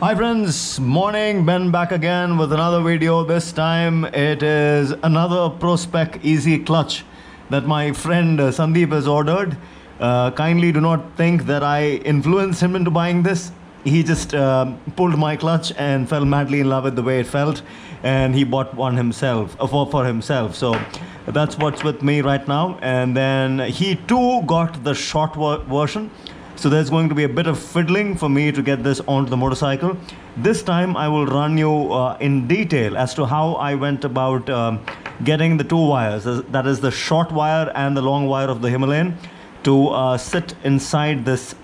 Hi friends, morning. Ben back again with another video. This time it is another PRO SPEC easy clutch that my friend Sandeep has ordered. Kindly do not think that I influenced him into buying this. He just pulled my clutch and fell madly in love with the way it felt, and he bought one himself for himself. So that's what's with me right now. And then he too got the short version. So there's going to be a bit of fiddling for me to get this onto the motorcycle. This time I will run you in detail as to how I went about getting the two wires, that is the short wire and the long wire of the Himalayan, to sit inside this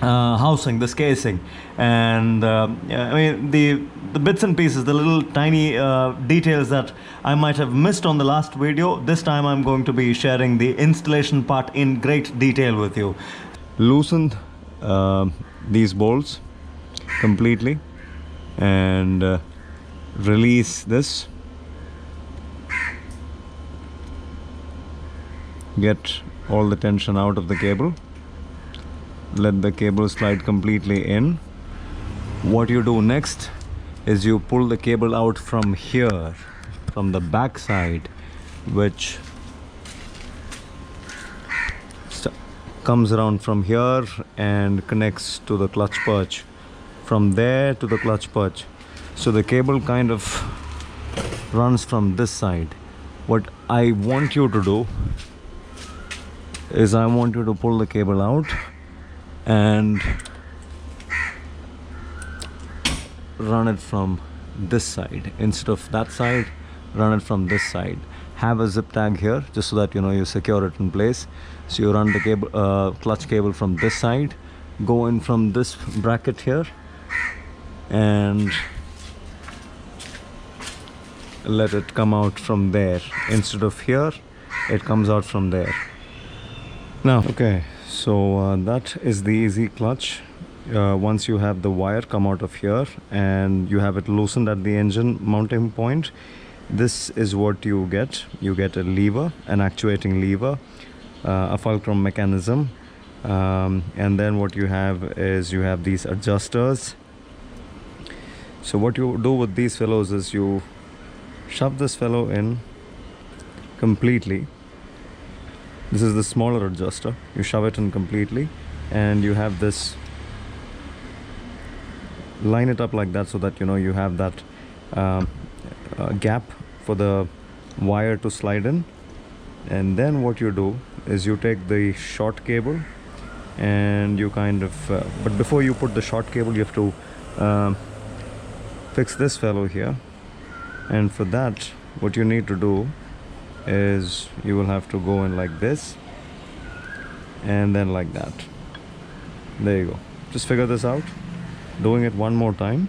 housing, this casing. And I mean the bits and pieces, the little tiny details that I might have missed on the last video, this time I'm going to be sharing the installation part in great detail with you. Loosen these bolts completely and release this. Get all the tension out of the cable. Let the cable slide completely in. What you do next is you pull the cable out from here, from the back side, which comes around from here and connects to the clutch perch, from there to the clutch perch. So the cable kind of runs from this side. What I want you to do is I want you to pull the cable out and run it from this side instead of that side. Run it from this side. Have a zip tag here just so that you secure it in place. So you run the cable, clutch cable from this side, go in from this bracket here, and let it come out from there. Instead of here, it comes out from there. Now, okay, so that is the easy clutch. Once you have the wire come out of here and you have it loosened at the engine mounting point, this is what you get. You get a lever, an actuating lever, a fulcrum mechanism, and then what you have is you have these adjusters. So what you do with these fellows is you shove this fellow in completely. This is the smaller adjuster. You shove it in completely and you have this, line it up like that so that you have that gap for the wire to slide in. And then what you do is you take the short cable and you kind of but before you put the short cable, you have to fix this fellow here. And for that, what you need to do is you will have to go in like this and then like that. There you go. Just figure this out. Doing it one more time.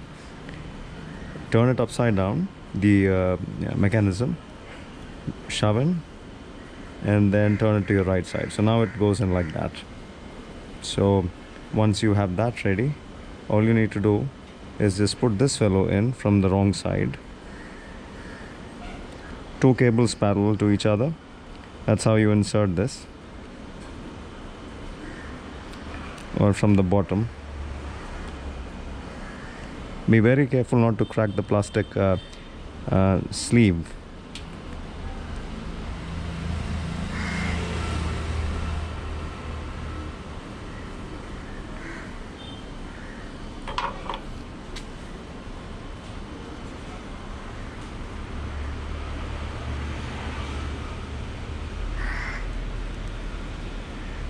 Turn it upside down, the mechanism, shove in, and then turn it to your right side. So now it goes in like that. So once you have that ready, all you need to do is just put this fellow in from the wrong side. Two cables parallel to each other. That's how you insert this. Or from the bottom. Be very careful not to crack the plastic sleeve.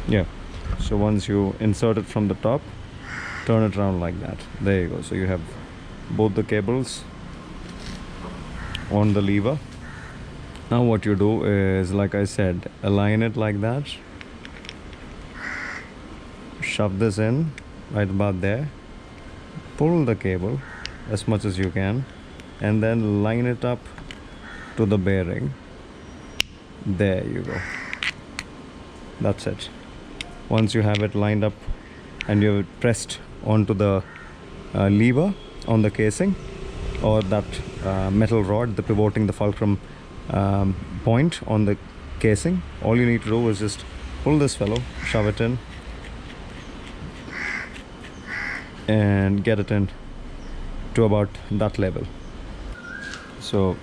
Yeah, so once you insert it from the top, turn it around like that. There you go. So you have both the cables on the lever. Now what you do is, like I said, align it like that, shove this in right about there, pull the cable as much as you can, and then line it up to the bearing. There you go. That's it. Once you have it lined up and you have it pressed onto the lever on the casing, or that metal rod, the pivoting the fulcrum point on the casing, all you need to do is just pull this fellow, shove it in, and get it in to about that level. So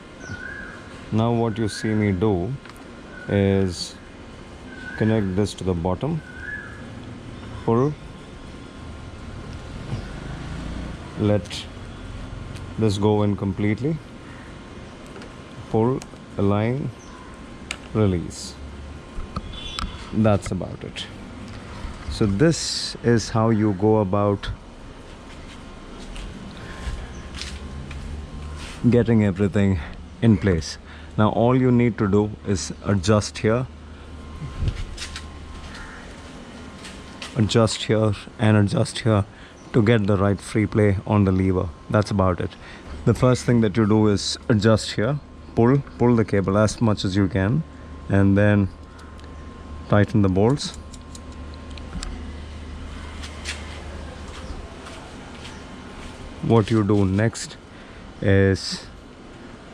now what you see me do is connect this to the bottom, pull, let this go in completely, pull, align, release. That's about it. So this is how you go about getting everything in place. Now all you need to do is adjust here, adjust here and adjust here to get the right free play on the lever. That's about it. The first thing that you do is adjust here, pull the cable as much as you can, and then tighten the bolts. What you do next is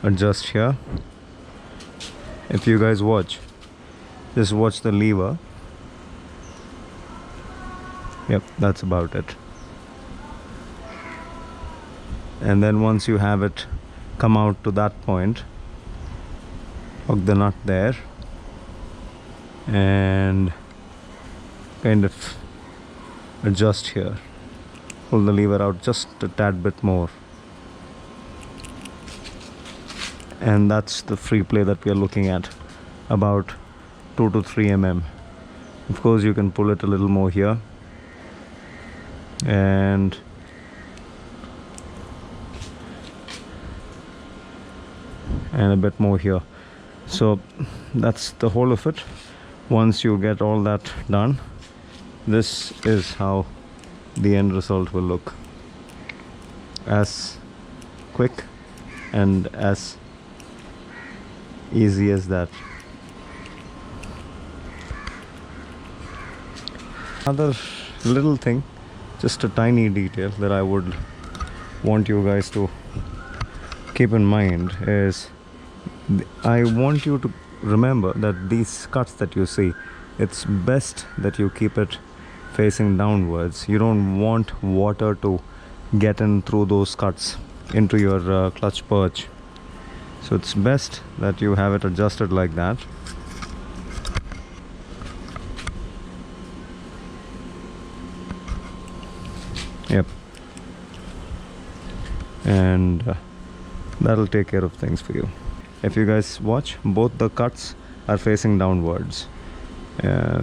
adjust here. If you guys watch, just watch the lever. Yep, that's about it. And then once you have it come out to that point, hook the nut there and kind of adjust here. Pull the lever out just a tad bit more, and that's the free play that we are looking at, about 2 to 3 mm. Of course you can pull it a little more here and a bit more here. So that's the whole of it. Once you get all that done, this is how the end result will look. As quick and as easy as that. Another little thing, just a tiny detail that I would want you guys to keep in mind is, I want you to remember that these cuts that you see, it's best that you keep it facing downwards. You don't want water to get in through those cuts into your clutch perch. So it's best that you have it adjusted like that. Yep. And that'll take care of things for you. If you guys watch, both the cuts are facing downwards.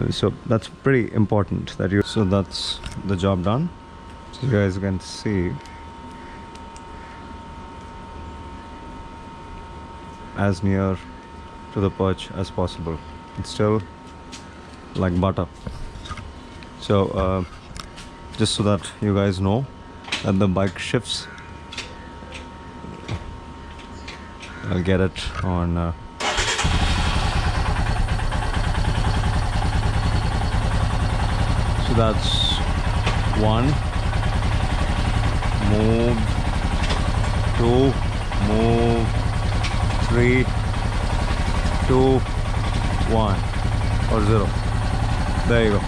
So that's pretty important that you. So that's the job done. So you guys can see as near to the perch as possible. It's still like butter. So just so that you guys know that the bike shifts, I'll get it on so that's 1, move, 2, move, 3, 2, 1 or 0. There you go.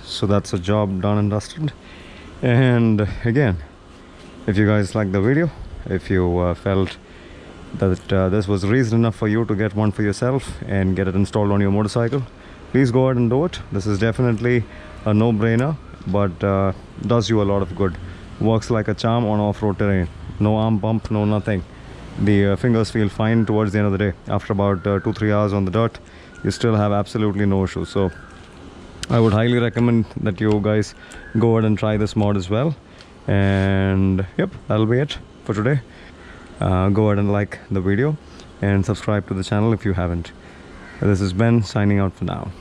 So that's a job done and dusted. And again, if you guys like the video, if you felt that this was reason enough for you to get one for yourself and get it installed on your motorcycle, please go ahead and do it. This is definitely a no-brainer, but does you a lot of good. Works like a charm on off-road terrain. No arm pump, no nothing. The fingers feel fine towards the end of the day. After about 2-3 hours on the dirt, you still have absolutely no issues. So I would highly recommend that you guys go ahead and try this mod as well. And yep, that'll be it for today. Go ahead and like the video and subscribe to the channel if you haven't. This is Ben signing out for now.